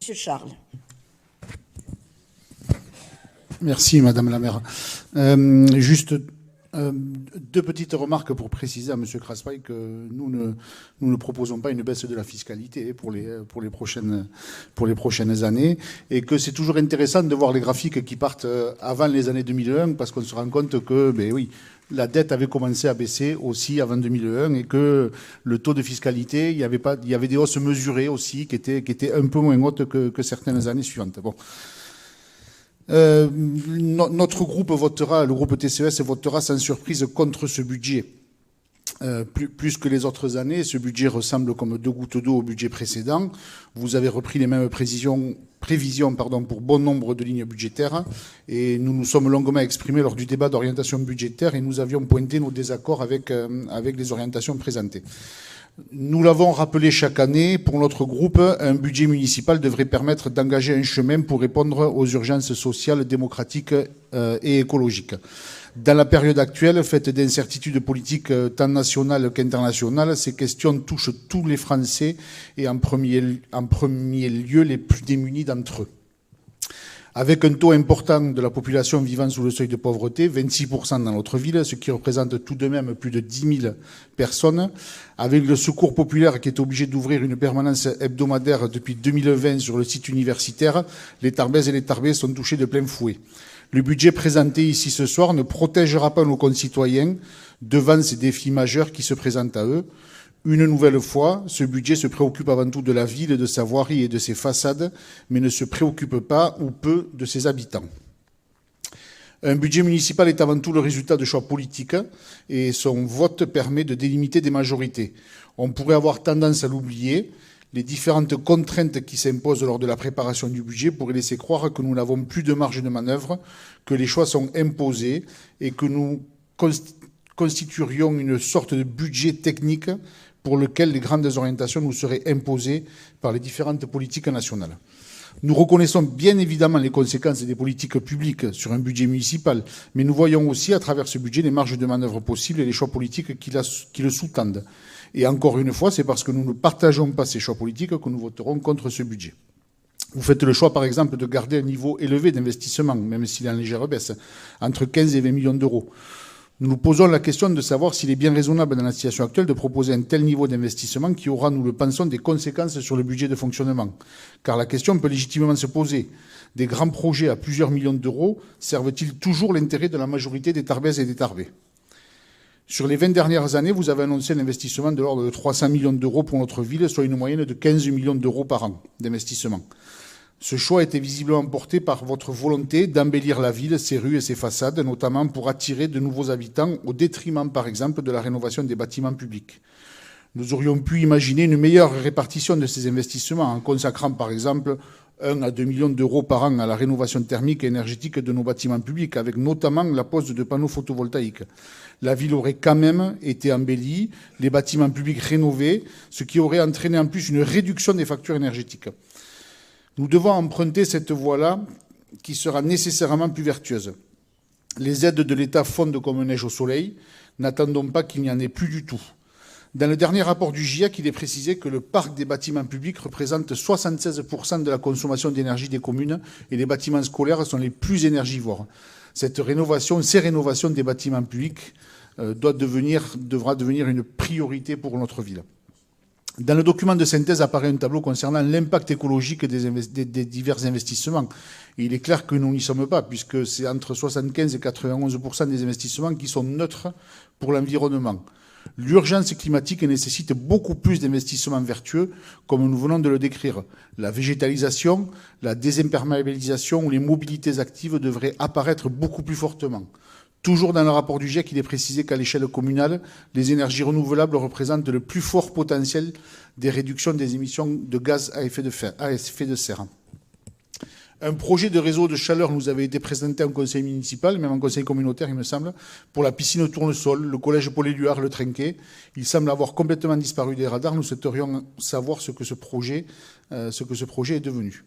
Monsieur Charles. Merci, Madame la maire. Juste deux petites remarques pour préciser à M. Craspail que nous ne proposons pas une baisse de la fiscalité pour les prochaines années, et que c'est toujours intéressant de voir les graphiques qui partent avant les années 2001, parce qu'on se rend compte que, ben oui, la dette avait commencé à baisser aussi avant 2001, et que le taux de fiscalité, il y avait des hausses mesurées aussi qui étaient un peu moins hautes que certaines années suivantes. Bon. Notre groupe votera, le groupe TCES votera sans surprise contre ce budget. Plus que les autres années, ce budget ressemble comme deux gouttes d'eau au budget précédent. Vous avez repris les mêmes prévisions pour bon nombre de lignes budgétaires, et nous nous sommes longuement exprimés lors du débat d'orientation budgétaire, et nous avions pointé nos désaccords avec les orientations présentées. Nous l'avons rappelé chaque année, pour notre groupe, un budget municipal devrait permettre d'engager un chemin pour répondre aux urgences sociales, démocratiques et écologiques. Dans la période actuelle, faite d'incertitudes politiques tant nationales qu'internationales, ces questions touchent tous les Français, et en premier lieu les plus démunis d'entre eux. Avec un taux important de la population vivant sous le seuil de pauvreté, 26% dans notre ville, ce qui représente tout de même plus de 10 000 personnes, avec le Secours populaire qui est obligé d'ouvrir une permanence hebdomadaire depuis 2020 sur le site universitaire, les Tarbaises et les Tarbais sont touchés de plein fouet. Le budget présenté ici ce soir ne protégera pas nos concitoyens devant ces défis majeurs qui se présentent à eux. Une nouvelle fois, ce budget se préoccupe avant tout de la ville, de sa voirie et de ses façades, mais ne se préoccupe pas ou peu de ses habitants. Un budget municipal est avant tout le résultat de choix politiques, et son vote permet de délimiter des majorités. On pourrait avoir tendance à l'oublier. Les différentes contraintes qui s'imposent lors de la préparation du budget pourraient laisser croire que nous n'avons plus de marge de manœuvre, que les choix sont imposés et que nous constituerions une sorte de budget technique pour lequel les grandes orientations nous seraient imposées par les différentes politiques nationales. Nous reconnaissons bien évidemment les conséquences des politiques publiques sur un budget municipal, mais nous voyons aussi à travers ce budget les marges de manœuvre possibles et les choix politiques qui le sous-tendent. Et encore une fois, c'est parce que nous ne partageons pas ces choix politiques que nous voterons contre ce budget. Vous faites le choix, par exemple, de garder un niveau élevé d'investissement, même s'il est en légère baisse, entre 15 et 20 millions d'euros. Nous nous posons la question de savoir s'il est bien raisonnable dans la situation actuelle de proposer un tel niveau d'investissement qui aura, nous le pensons, des conséquences sur le budget de fonctionnement. Car la question peut légitimement se poser. Des grands projets à plusieurs millions d'euros servent-ils toujours l'intérêt de la majorité des Tarbaises et des Tarbais ? Sur les 20 dernières années, vous avez annoncé un investissement de l'ordre de 300 millions d'euros pour notre ville, soit une moyenne de 15 millions d'euros par an d'investissement. Ce choix était visiblement porté par votre volonté d'embellir la ville, ses rues et ses façades, notamment pour attirer de nouveaux habitants, au détriment, par exemple, de la rénovation des bâtiments publics. Nous aurions pu imaginer une meilleure répartition de ces investissements en consacrant, par exemple, 1 à 2 millions d'euros par an à la rénovation thermique et énergétique de nos bâtiments publics, avec notamment la pose de panneaux photovoltaïques. La ville aurait quand même été embellie, les bâtiments publics rénovés, ce qui aurait entraîné en plus une réduction des factures énergétiques. Nous devons emprunter cette voie-là qui sera nécessairement plus vertueuse. Les aides de l'État fondent comme neige au soleil. N'attendons pas qu'il n'y en ait plus du tout. Dans le dernier rapport du GIEC, il est précisé que le parc des bâtiments publics représente 76% de la consommation d'énergie des communes, et les bâtiments scolaires sont les plus énergivores. Ces rénovations des bâtiments publics devra devenir une priorité pour notre ville. Dans le document de synthèse apparaît un tableau concernant l'impact écologique des divers investissements. Et il est clair que nous n'y sommes pas, puisque c'est entre 75 et 91% des investissements qui sont neutres pour l'environnement. L'urgence climatique nécessite beaucoup plus d'investissements vertueux, comme nous venons de le décrire. La végétalisation, la désimperméabilisation ou les mobilités actives devraient apparaître beaucoup plus fortement. Toujours dans le rapport du GIEC, il est précisé qu'à l'échelle communale, les énergies renouvelables représentent le plus fort potentiel des réductions des émissions de gaz à effet de serre. Un projet de réseau de chaleur nous avait été présenté en conseil municipal, même en conseil communautaire, il me semble, pour la piscine Tournesol, le collège Paul-Éluard, le Trinquet. Il semble avoir complètement disparu des radars. Nous souhaiterions savoir ce que ce projet est devenu.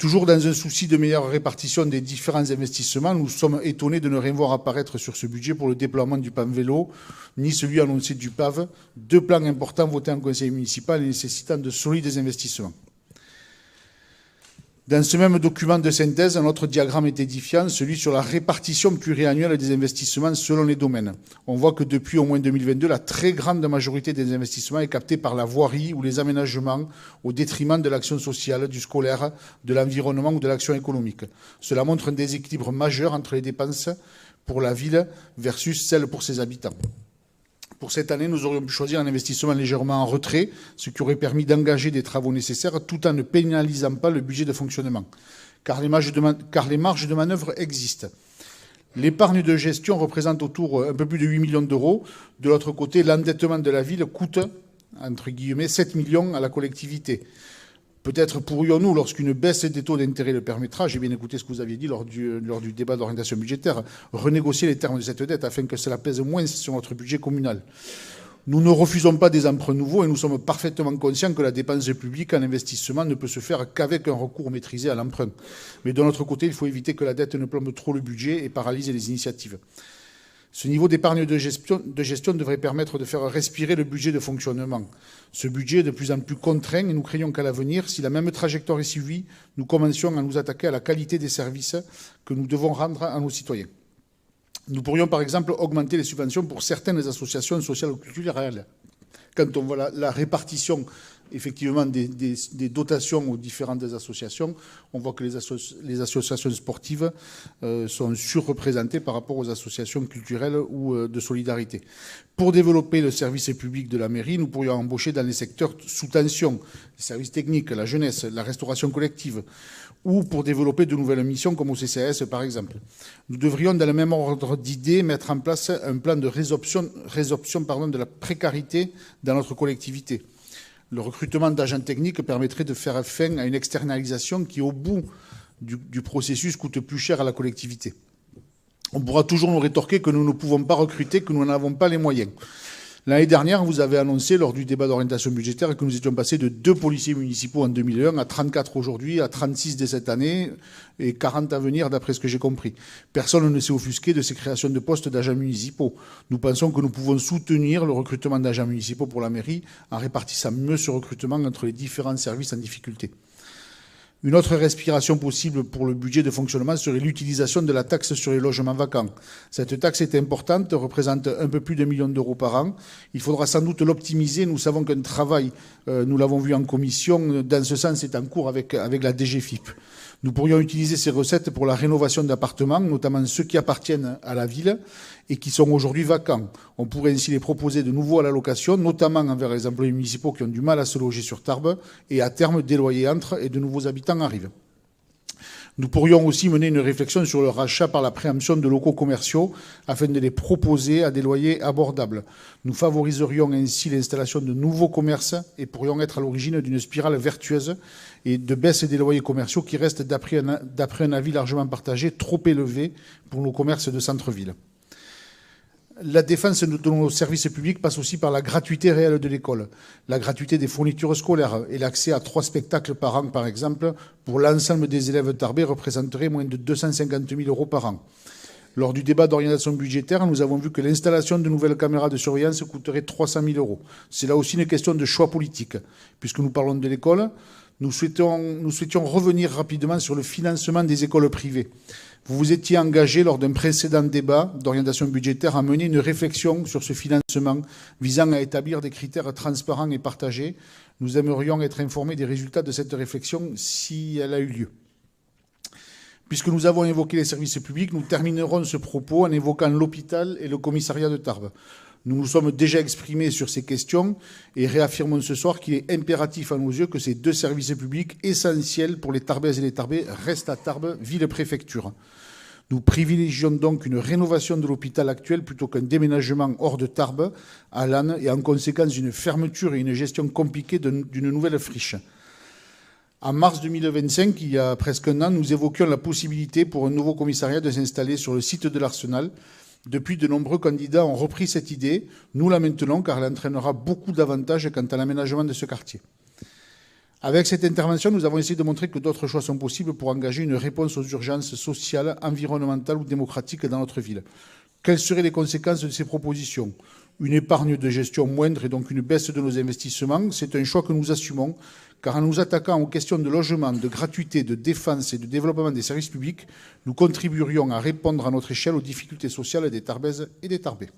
Toujours dans un souci de meilleure répartition des différents investissements, nous sommes étonnés de ne rien voir apparaître sur ce budget pour le déploiement du PAM vélo, ni celui annoncé du PAV, deux plans importants votés en conseil municipal et nécessitant de solides investissements. Dans ce même document de synthèse, un autre diagramme est édifiant, celui sur la répartition pluriannuelle des investissements selon les domaines. On voit que depuis au moins 2022, la très grande majorité des investissements est captée par la voirie ou les aménagements au détriment de l'action sociale, du scolaire, de l'environnement ou de l'action économique. Cela montre un déséquilibre majeur entre les dépenses pour la ville versus celles pour ses habitants. Pour cette année, nous aurions pu choisir un investissement légèrement en retrait, ce qui aurait permis d'engager des travaux nécessaires tout en ne pénalisant pas le budget de fonctionnement, car les marges de manœuvre existent. L'épargne de gestion représente autour un peu plus de 8 millions d'euros. De l'autre côté, l'endettement de la ville coûte, entre guillemets, 7 millions à la collectivité. Peut-être pourrions-nous, lorsqu'une baisse des taux d'intérêt le permettra, j'ai bien écouté ce que vous aviez dit lors du débat d'orientation budgétaire, renégocier les termes de cette dette afin que cela pèse moins sur notre budget communal. Nous ne refusons pas des emprunts nouveaux et nous sommes parfaitement conscients que la dépense publique en investissement ne peut se faire qu'avec un recours maîtrisé à l'emprunt. Mais de notre côté, il faut éviter que la dette ne plombe trop le budget et paralyse les initiatives. Ce niveau d'épargne de gestion devrait permettre de faire respirer le budget de fonctionnement. Ce budget est de plus en plus contraint et nous craignons qu'à l'avenir, si la même trajectoire est suivie, nous commencions à nous attaquer à la qualité des services que nous devons rendre à nos citoyens. Nous pourrions par exemple augmenter les subventions pour certaines associations sociales ou culturelles. Quand on voit la répartition effectivement des dotations aux différentes associations, on voit que les associations sportives sont surreprésentées par rapport aux associations culturelles ou de solidarité. Pour développer le service public de la mairie, nous pourrions embaucher dans les secteurs sous tension, les services techniques, la jeunesse, la restauration collective, ou pour développer de nouvelles missions comme au CCAS par exemple. Nous devrions, dans le même ordre d'idées, mettre en place un plan de résorption de la précarité dans notre collectivité. Le recrutement d'agents techniques permettrait de faire fin à une externalisation qui, au bout du processus, coûte plus cher à la collectivité. On pourra toujours nous rétorquer que nous ne pouvons pas recruter, que nous n'en avons pas les moyens. L'année dernière, vous avez annoncé lors du débat d'orientation budgétaire que nous étions passés de 2 policiers municipaux en 2001 à 34 aujourd'hui, à 36 dès cette année et 40 à venir d'après ce que j'ai compris. Personne ne s'est offusqué de ces créations de postes d'agents municipaux. Nous pensons que nous pouvons soutenir le recrutement d'agents municipaux pour la mairie en répartissant mieux ce recrutement entre les différents services en difficulté. Une autre respiration possible pour le budget de fonctionnement serait l'utilisation de la taxe sur les logements vacants. Cette taxe est importante, représente un peu plus d'1 million d'euros par an. Il faudra sans doute l'optimiser. Nous savons qu'un travail, nous l'avons vu en commission, dans ce sens est en cours avec la DGFiP. Nous pourrions utiliser ces recettes pour la rénovation d'appartements, notamment ceux qui appartiennent à la ville et qui sont aujourd'hui vacants. On pourrait ainsi les proposer de nouveau à la location, notamment envers les employés municipaux qui ont du mal à se loger sur Tarbes, et à terme, des loyers entrent et de nouveaux habitants arrivent. Nous pourrions aussi mener une réflexion sur le rachat par la préemption de locaux commerciaux afin de les proposer à des loyers abordables. Nous favoriserions ainsi l'installation de nouveaux commerces et pourrions être à l'origine d'une spirale vertueuse et de baisse des loyers commerciaux qui restent, d'après un avis largement partagé, trop élevés pour nos commerces de centre-ville. La défense de nos services publics passe aussi par la gratuité réelle de l'école, la gratuité des fournitures scolaires et l'accès à 3 spectacles par an, par exemple, pour l'ensemble des élèves tarbais représenterait moins de 250 000 euros par an. Lors du débat d'orientation budgétaire, nous avons vu que l'installation de nouvelles caméras de surveillance coûterait 300 000 euros. C'est là aussi une question de choix politique. Puisque nous parlons de l'école, nous souhaitions revenir rapidement sur le financement des écoles privées. Vous vous étiez engagé lors d'un précédent débat d'orientation budgétaire à mener une réflexion sur ce financement visant à établir des critères transparents et partagés. Nous aimerions être informés des résultats de cette réflexion si elle a eu lieu. Puisque nous avons évoqué les services publics, nous terminerons ce propos en évoquant l'hôpital et le commissariat de Tarbes. Nous nous sommes déjà exprimés sur ces questions et réaffirmons ce soir qu'il est impératif à nos yeux que ces 2 services publics essentiels pour les Tarbaises et les Tarbais restent à Tarbes, ville-préfecture. Nous privilégions donc une rénovation de l'hôpital actuel plutôt qu'un déménagement hors de Tarbes, à Lannes, et en conséquence une fermeture et une gestion compliquée d'une nouvelle friche. En mars 2025, il y a presque un an, nous évoquions la possibilité pour un nouveau commissariat de s'installer sur le site de l'Arsenal. Depuis, de nombreux candidats ont repris cette idée. Nous la maintenons car elle entraînera beaucoup d'avantages quant à l'aménagement de ce quartier. Avec cette intervention, nous avons essayé de montrer que d'autres choix sont possibles pour engager une réponse aux urgences sociales, environnementales ou démocratiques dans notre ville. Quelles seraient les conséquences de ces propositions ? une épargne de gestion moindre et donc une baisse de nos investissements. C'est un choix que nous assumons, car en nous attaquant aux questions de logement, de gratuité, de défense et de développement des services publics, nous contribuerions à répondre à notre échelle aux difficultés sociales des Tarbaises et des Tarbais.